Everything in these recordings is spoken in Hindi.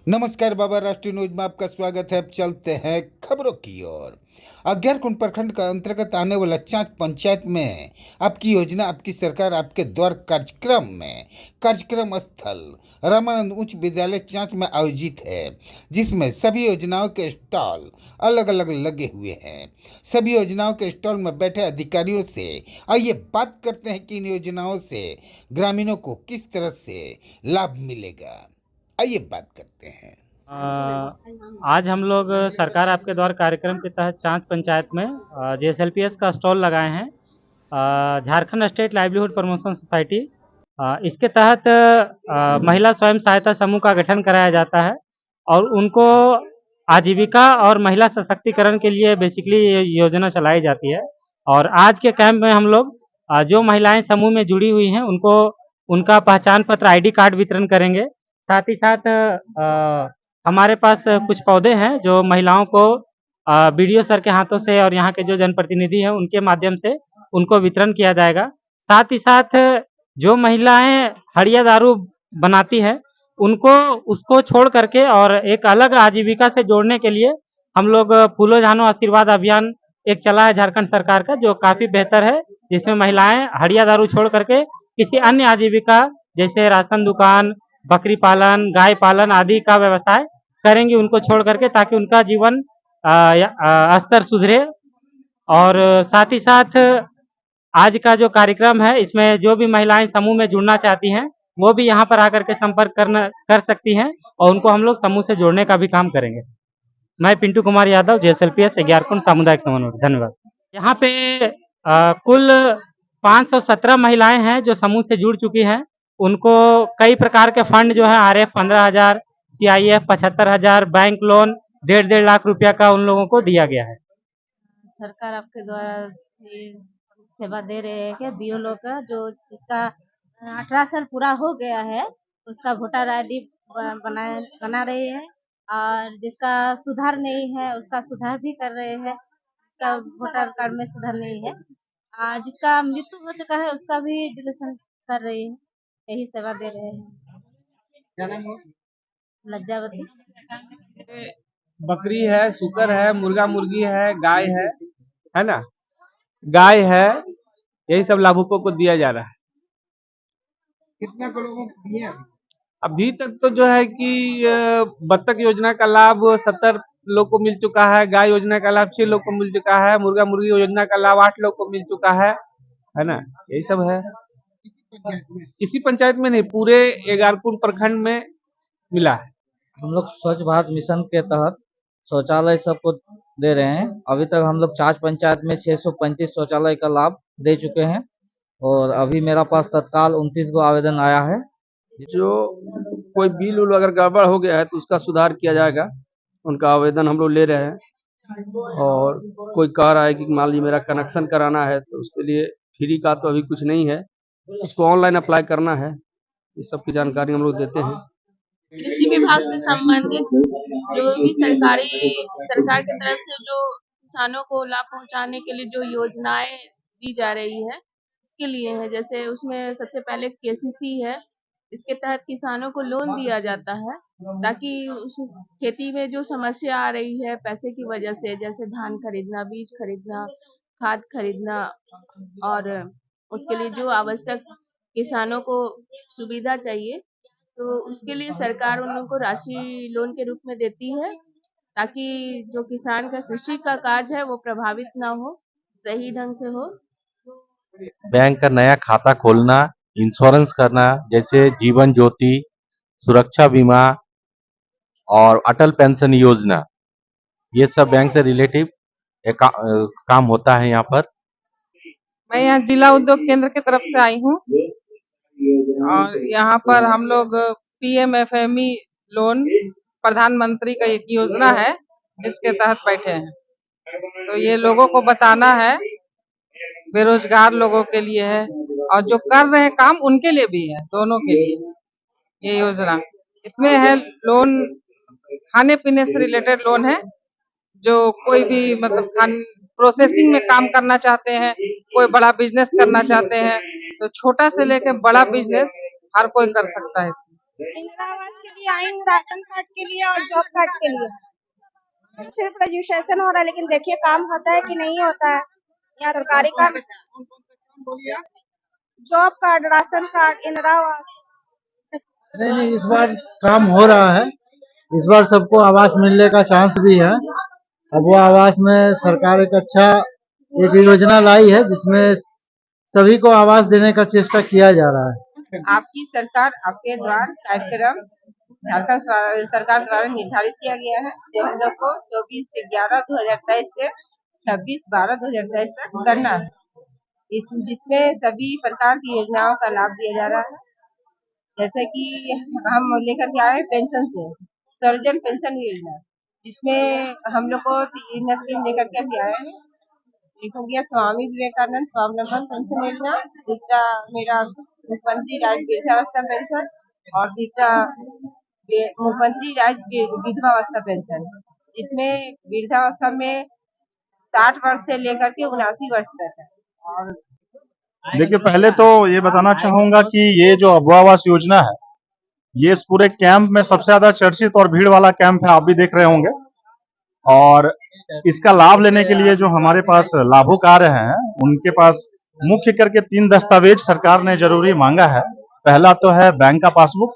नमस्कार बाबा, राष्ट्रीय न्यूज में आपका स्वागत है। अब चलते हैं खबरों की ओर। अज्ञारकुंड प्रखंड का अंतर्गत आने वाला चांच पंचायत में आपकी योजना आपकी सरकार आपके द्वार कार्यक्रम स्थल रामानंद उच्च विद्यालय चांच में आयोजित है, जिसमें सभी योजनाओं के स्टॉल अलग अलग लगे हुए हैं। सभी योजनाओं के स्टॉल में बैठे अधिकारियों से आइए बात करते हैं कि इन योजनाओं से ग्रामीणों को किस तरह से लाभ मिलेगा। आइए बात करते हैं। आज हम लोग सरकार आपके द्वार कार्यक्रम के तहत चांच पंचायत में जेएसएलपीएस का स्टॉल लगाए हैं। Jharkhand state livelihood promotion society, इसके तहत महिला स्वयं सहायता समूह का गठन कराया जाता है और उनको आजीविका और महिला सशक्तिकरण के लिए बेसिकली ये योजना चलाई जाती है। और आज के कैंप में हम लोग जो महिलाएं समूह में जुड़ी हुई हैं उनको उनका पहचान पत्र आईडी कार्ड वितरण करेंगे। साथ ही साथ हमारे पास कुछ पौधे हैं जो महिलाओं को बीडीओ सर के हाथों से और यहाँ के जो जनप्रतिनिधि हैं उनके माध्यम से उनको वितरण किया जाएगा। साथ ही साथ जो महिलाएं हड़िया दारू बनाती हैं उनको उसको छोड़ करके और एक अलग आजीविका से जोड़ने के लिए हम लोग फूलो झानो आशीर्वाद अभियान एक चला है झारखंड सरकार का, जो काफ़ी बेहतर है, जिसमें महिलाएं हड़िया दारू छोड़ करके किसी अन्य आजीविका जैसे राशन दुकान, बकरी पालन, गाय पालन आदि का व्यवसाय करेंगी उनको छोड़ करके, ताकि उनका जीवन स्तर सुधरे। और साथ ही साथ आज का जो कार्यक्रम है इसमें जो भी महिलाएं समूह में जुड़ना चाहती हैं वो भी यहाँ पर आकर के संपर्क कर सकती हैं और उनको हम लोग समूह से जोड़ने का भी काम करेंगे। मैं पिंटू कुमार यादव, जेएसएलपीएस अज्ञारकुंड सामुदायिक समन्वय। धन्यवाद। यहाँ पे कुल 517 महिलाएं हैं जो समूह से जुड़ चुकी हैं। उनको कई प्रकार के फंड जो है RF 15,000, CIF 75,000, bank loan 1.5 lakh रुपया का उन लोगों को दिया गया है। सरकार आपके द्वारा ये सेवा दे रहे हैं क्या बीओ लोग का, जो जिसका 18 साल पूरा हो गया है उसका वोटर आईडी बना रहे हैं, और जिसका सुधार नहीं है उसका सुधार भी कर रहे हैं, जिसका वोटर कार्ड में सुधार नहीं है, जिसका मृत्यु हो चुका है उसका भी डिलीशन कर रहे हैं। यही सेवा दे रहे हैं। क्या नाम है? लज्जावती। बकरी है, सुकर है, मुर्गा मुर्गी है, गाय है ना, गाय है, यही सब लाभुकों को दिया जा रहा है। कितना लोगों को दिया? अभी तक तो जो है कि बत्तख योजना का लाभ 70 लोग को मिल चुका है, गाय योजना का लाभ 6 लोग को मिल चुका है, मुर्गा मुर्गी योजना का लाभ 8 लोग को मिल चुका है ना, यही सब है। इसी पंचायत में नहीं, पूरे अज्ञारकुंड प्रखंड में मिला है। हम लोग स्वच्छ भारत मिशन के तहत शौचालय सबको दे रहे हैं। अभी तक हम लोग चांच पंचायत में 635 शौचालय का लाभ दे चुके हैं और अभी मेरा पास तत्काल 29 गो आवेदन आया है। जो कोई बिल उल अगर गड़बड़ हो गया है तो उसका सुधार किया जाएगा, उनका आवेदन हम लोग ले रहे हैं। और कोई कह रहा है कि मान लीजिए मेरा कनेक्शन कराना है तो उसके लिए फ्री का तो अभी कुछ नहीं है, उसको ऑनलाइन अप्लाई करना है। इस सब की जानकारी हम लोग देते हैं। कृषि विभाग से संबंधित जो भी सरकार की तरफ से जो किसानों को लाभ पहुंचाने के लिए जो योजनाएं दी जा रही है उसके लिए है। जैसे उसमें सबसे पहले केसीसी है, इसके तहत किसानों को लोन दिया जाता है ताकि उस खेती में जो समस्या आ रही है पैसे की वजह से, जैसे धान खरीदना, बीज खरीदना, खाद खरीदना, और उसके लिए जो आवश्यक किसानों को सुविधा चाहिए, तो उसके लिए सरकार उन लोगों को राशि लोन के रूप में देती है ताकि जो किसान का कृषि का कार्य है वो प्रभावित ना हो, सही ढंग से हो। बैंक का नया खाता खोलना, इंश्योरेंस करना, जैसे जीवन ज्योति, सुरक्षा बीमा और अटल पेंशन योजना, ये सब बैंक से रिलेटिव काम होता है यहाँ पर। मैं यहाँ जिला उद्योग केंद्र की तरफ से आई हूँ और यहाँ पर हम लोग पीएमएफएमई लोन प्रधानमंत्री का एक योजना है जिसके तहत बैठे हैं। तो ये लोगों को बताना है, बेरोजगार लोगों के लिए है और जो कर रहे हैं काम उनके लिए भी है, दोनों के लिए ये योजना। इसमें है लोन, खाने पीने से रिलेटेड लोन है, जो कोई भी मतलब प्रोसेसिंग में काम करना चाहते हैं, कोई बड़ा बिजनेस करना चाहते हैं, तो छोटा से लेकर बड़ा बिजनेस हर कोई कर सकता है इसमें। इंदिरा आवास के लिए आई हूँ, राशन कार्ड के लिए और जॉब कार्ड के लिए। सिर्फ रजिस्ट्रेशन हो रहा है, लेकिन देखिए काम होता है कि नहीं होता है। यहाँ सरकारी काम, job card, ration card, Indira आवास। नहीं नहीं, इस बार काम हो रहा है। इस बार सबको आवास मिलने का चांस भी है। अब वो आवास में सरकार एक योजना लाई है जिसमें सभी को आवास देने का चेष्टा किया जा रहा है। आपकी सरकार आपके द्वार कार्यक्रम झारखंड सरकार द्वारा निर्धारित किया गया है, जो हम लोग को 24/11/2023 से 26/12/2023 तक करना है। जिसमें सभी प्रकार की योजनाओं का लाभ दिया जा रहा है। जैसे कि हम लेकर के आए पेंशन से सर्वजन पेंशन योजना, जिसमें हम लोग को 3 स्कीम लेकर के भी आए हैं। एक हो गया स्वामी विवेकानंद स्वावलंबन पेंशन योजना, दूसरा मेरा मुख्यमंत्री राज्य वृद्धावस्था पेंशन और तीसरा मुख्यमंत्री राज्य विधवावस्था पेंशन, जिसमें वृद्धावस्था में 60 वर्ष से लेकर के 79 वर्ष तक है। और देखिए, पहले तो ये बताना चाहूंगा कि ये जो अबुआ आवास योजना है, ये इस पूरे कैंप में सबसे ज्यादा चर्चित और भीड़ वाला कैंप है, आप भी देख रहे होंगे। और इसका लाभ लेने के लिए जो हमारे पास लाभुक आ रहे हैं, उनके पास मुख्य करके 3 दस्तावेज सरकार ने जरूरी मांगा है। पहला तो है बैंक का पासबुक,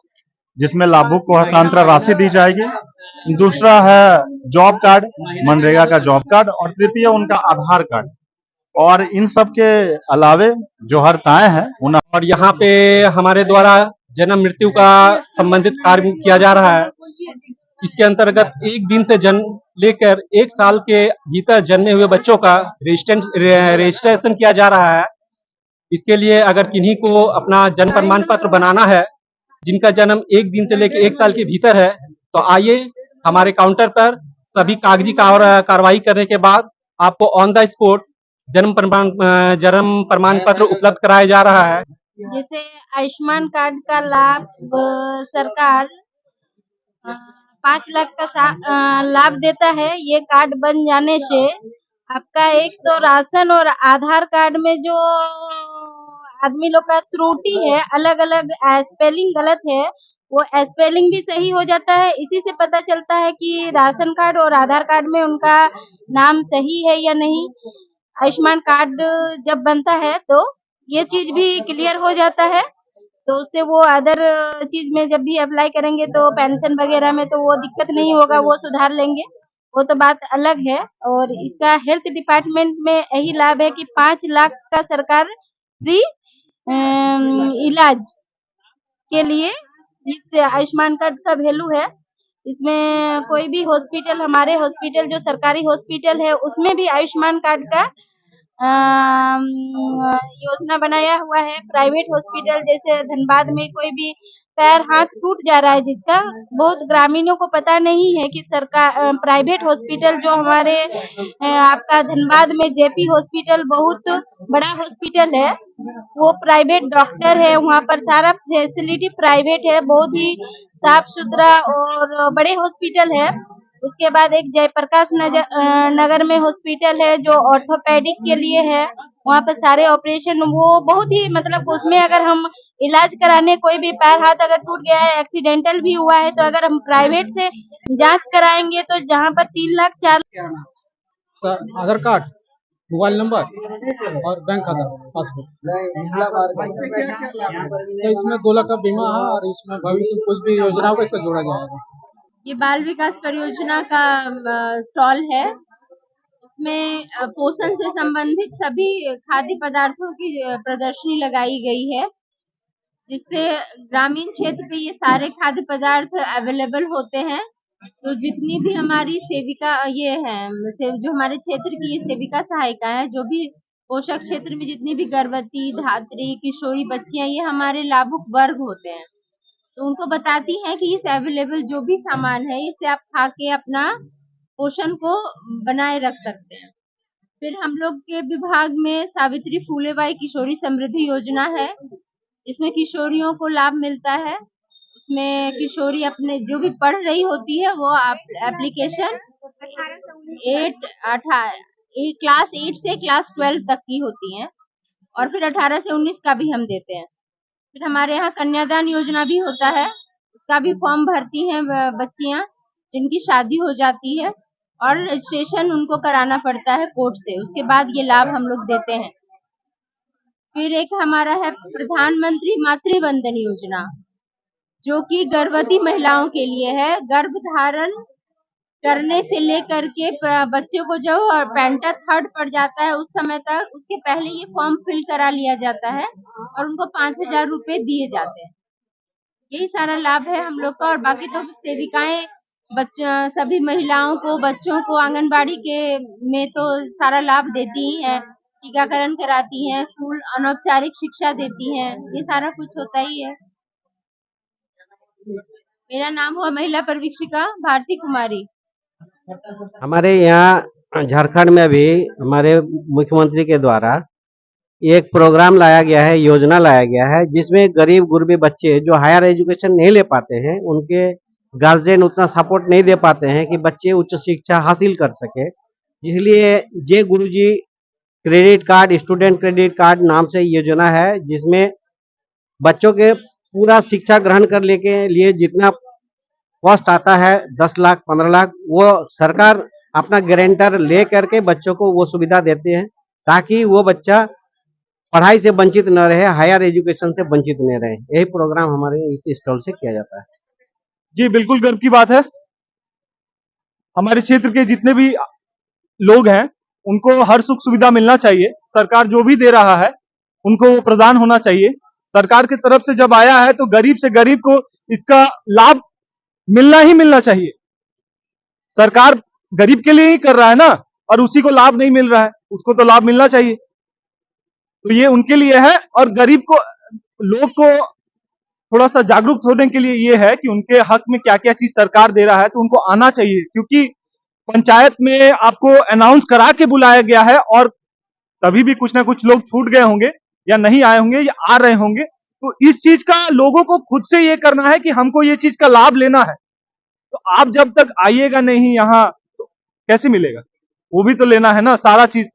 जिसमें लाभुक को हस्तांतरण राशि दी जाएगी। दूसरा है जॉब कार्ड, मनरेगा का जॉब कार्ड, और तृतीय उनका आधार कार्ड। और इन सब के अलावे जो हरताएं हैं उन और यहाँ पे हमारे द्वारा जन्म मृत्यु का संबंधित कार्य किया जा रहा है। इसके अंतर्गत 1 दिन से जन्म लेकर 1 साल के भीतर जन्मे हुए बच्चों का रजिस्ट्रेशन किया जा रहा है। इसके लिए अगर किन्हीं को अपना जन्म प्रमाण पत्र बनाना है, जिनका जन्म 1 दिन से लेकर 1 साल के भीतर है, तो आइए हमारे काउंटर पर सभी कागजी कार्रवाई करने के बाद आपको ऑन द स्पॉट जन्म प्रमाण पत्र उपलब्ध कराया जा रहा है। जैसे आयुष्मान कार्ड का लाभ सरकार 5 लाख का लाभ देता है। ये कार्ड बन जाने से आपका एक तो राशन और आधार कार्ड में जो आदमी लोग का त्रुटि है, अलग अलग स्पेलिंग गलत है, वो स्पेलिंग भी सही हो जाता है। इसी से पता चलता है कि राशन कार्ड और आधार कार्ड में उनका नाम सही है या नहीं। आयुष्मान कार्ड जब बनता है तो ये चीज भी क्लियर हो जाता है, तो उससे वो अदर चीज में जब भी अप्लाई करेंगे तो पेंशन वगैरह में तो वो दिक्कत नहीं होगा, वो सुधार लेंगे, वो तो बात अलग है। और इसका हेल्थ डिपार्टमेंट में यही लाभ है कि 5 लाख का सरकार फ्री इलाज के लिए इस आयुष्मान कार्ड का वैल्यू है। इसमें कोई भी हॉस्पिटल, हमारे हॉस्पिटल जो सरकारी हॉस्पिटल है उसमें भी आयुष्मान कार्ड का योजना बनाया हुआ है। प्राइवेट हॉस्पिटल जैसे धनबाद में कोई भी पैर हाथ टूट जा रहा है जिसका, बहुत ग्रामीणों को पता नहीं है कि सरकार प्राइवेट हॉस्पिटल जो हमारे आपका धनबाद में जेपी हॉस्पिटल बहुत बड़ा हॉस्पिटल है, वो प्राइवेट डॉक्टर है, वहाँ पर सारा फैसिलिटी प्राइवेट है, बहुत ही साफ सुथरा और बड़े हॉस्पिटल है। उसके बाद एक जयप्रकाश नगर में हॉस्पिटल है जो ऑर्थोपेडिक के लिए है, वहाँ पर सारे ऑपरेशन वो बहुत ही मतलब उसमें अगर हम इलाज कराने, कोई भी पैर हाथ अगर टूट गया है, एक्सीडेंटल भी हुआ है, तो अगर हम प्राइवेट से जांच कराएंगे तो जहाँ पर 3 लाख 4 आधार कार्ड, मोबाइल नंबर और बैंक खाता पासबुक। तो इसमें 2 लाख का बीमा है और इसमें भविष्य में कुछ भी योजना होगा इसका जोड़ा जाएगा। ये बाल विकास परियोजना का स्टॉल है। इसमें पोषण से संबंधित सभी खाद्य पदार्थों की प्रदर्शनी लगाई गई है, जिससे ग्रामीण क्षेत्र के ये सारे खाद्य पदार्थ अवेलेबल होते हैं। तो जितनी भी हमारी सेविका ये है, जो हमारे क्षेत्र की ये सेविका सहायिका है, जो भी पोषक क्षेत्र में जितनी भी गर्भवती, धात्री, किशोरी बच्चियां, ये हमारे लाभुक वर्ग होते हैं, तो उनको बताती हैं कि इस अवेलेबल जो भी सामान है इसे आप खा के अपना पोषण को बनाए रख सकते हैं। फिर हम लोग के विभाग में सावित्री फूले बाई किशोरी समृद्धि योजना है, जिसमें किशोरियों को लाभ मिलता है। उसमें किशोरी अपने जो भी पढ़ रही होती है वो एप्लीकेशन क्लास 8 से क्लास 12 तक की होती है, और फिर 18 से 19 का भी हम देते हैं। फिर हमारे यहाँ कन्यादान योजना भी होता है, उसका भी फॉर्म भरती हैं बच्चियां जिनकी शादी हो जाती है और रजिस्ट्रेशन उनको कराना पड़ता है कोर्ट से, उसके बाद ये लाभ हम लोग देते हैं। फिर एक हमारा है प्रधानमंत्री मातृ वंदन योजना, जो कि गर्भवती महिलाओं के लिए है। गर्भ धारण करने से लेकर के बच्चे को जो पेंटा थर्ड पड़ जाता है उस समय तक, उसके पहले ये फॉर्म फिल करा लिया जाता है और उनको 5,000 रुपए दिए जाते हैं। यही सारा लाभ है हम लोग का। और बाकी तो सेविकाएं सभी महिलाओं को, बच्चों को आंगनबाड़ी के में तो सारा लाभ देती ही है, टीकाकरण कराती हैं, स्कूल अनौपचारिक शिक्षा देती हैं, ये सारा कुछ होता ही है। मेरा नाम हुआ महिला परिवीक्षिका भारती कुमारी। हमारे यहाँ झारखंड में भी हमारे मुख्यमंत्री के द्वारा एक प्रोग्राम लाया गया है, योजना लाया गया है, जिसमें गरीब गुरबे बच्चे जो हायर एजुकेशन नहीं ले पाते हैं, उनके गार्जियन उतना सपोर्ट नहीं दे पाते हैं कि बच्चे उच्च शिक्षा हासिल कर सके। इसलिए जय Guruji credit card, student credit card नाम से योजना है, जिसमें बच्चों के पूरा शिक्षा ग्रहण करने के लिए जितना कॉस्ट आता है 10 लाख 15 लाख, वो सरकार अपना गारंटर ले करके बच्चों को वो सुविधा देते हैं, ताकि वो बच्चा पढ़ाई से वंचित न रहे, हायर एजुकेशन से वंचित न रहे। यही प्रोग्राम हमारे इस स्टॉल से किया जाता है। जी बिल्कुल गर्व की बात है। हमारे क्षेत्र के जितने भी लोग हैं उनको हर सुख सुविधा मिलना चाहिए। सरकार जो भी दे रहा है उनको वो प्रदान होना चाहिए। सरकार की तरफ से जब आया है तो गरीब से गरीब को इसका लाभ मिलना ही मिलना चाहिए। सरकार गरीब के लिए ही कर रहा है ना, और उसी को लाभ नहीं मिल रहा है, उसको तो लाभ मिलना चाहिए। तो ये उनके लिए है, और गरीब को, लोग को थोड़ा सा जागरूक होने के लिए ये है कि उनके हक में क्या क्या चीज सरकार दे रहा है, तो उनको आना चाहिए। क्योंकि पंचायत में आपको अनाउंस करा के बुलाया गया है, और तभी भी कुछ ना कुछ लोग छूट गए होंगे या नहीं आए होंगे या आ रहे होंगे। तो इस चीज का लोगों को खुद से ये करना है कि हमको ये चीज का लाभ लेना है। तो आप जब तक आइएगा नहीं यहाँ तो कैसे मिलेगा, वो भी तो लेना है ना सारा चीज।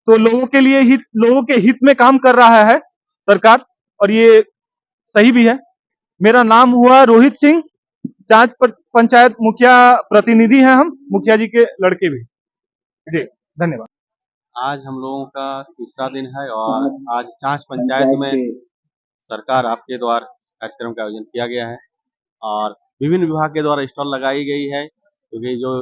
तो लोगों के लिए हित, लोगों के हित में काम कर रहा है सरकार, और ये सही भी है। मेरा नाम हुआ रोहित सिंह, जांच पंचायत मुखिया प्रतिनिधि हैं हम, मुखिया जी के लड़के भी। जी धन्यवाद। आज हम लोगों का तीसरा दिन है और आज जांच पंचायत में सरकार आपके द्वारा कार्यक्रम का आयोजन किया गया है और विभिन्न विभाग के द्वारा स्टॉल लगाई गई है। क्योंकि जो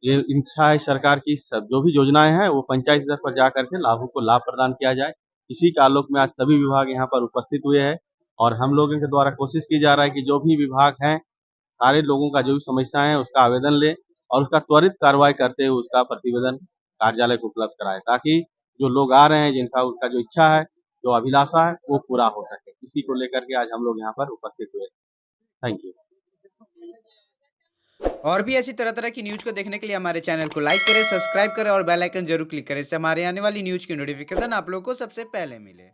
ये इच्छा है सरकार की, सब जो भी योजनाएं हैं वो पंचायत स्तर पर जा करके लाभों को लाभ प्रदान किया जाए। इसी के आलोक में आज सभी विभाग यहाँ पर उपस्थित हुए हैं और हम लोगों के द्वारा कोशिश की जा रहा है कि जो भी विभाग हैं सारे लोगों का जो भी समस्या है उसका आवेदन ले और उसका त्वरित कार्रवाई करते हुए उसका प्रतिवेदन कार्यालय को उपलब्ध कराए, ताकि जो लोग आ रहे हैं जिनका उनका जो इच्छा है, जो अभिलाषा है वो पूरा हो सके। इसी को लेकर के आज हम लोग यहाँ पर उपस्थित हुए। Thank you. और भी ऐसी तरह तरह की न्यूज़ को देखने के लिए हमारे चैनल को लाइक करें, सब्सक्राइब करें और बेल आइकन जरूर क्लिक करें, इससे हमारे आने वाली न्यूज़ की नोटिफिकेशन आप लोगों को सबसे पहले मिले।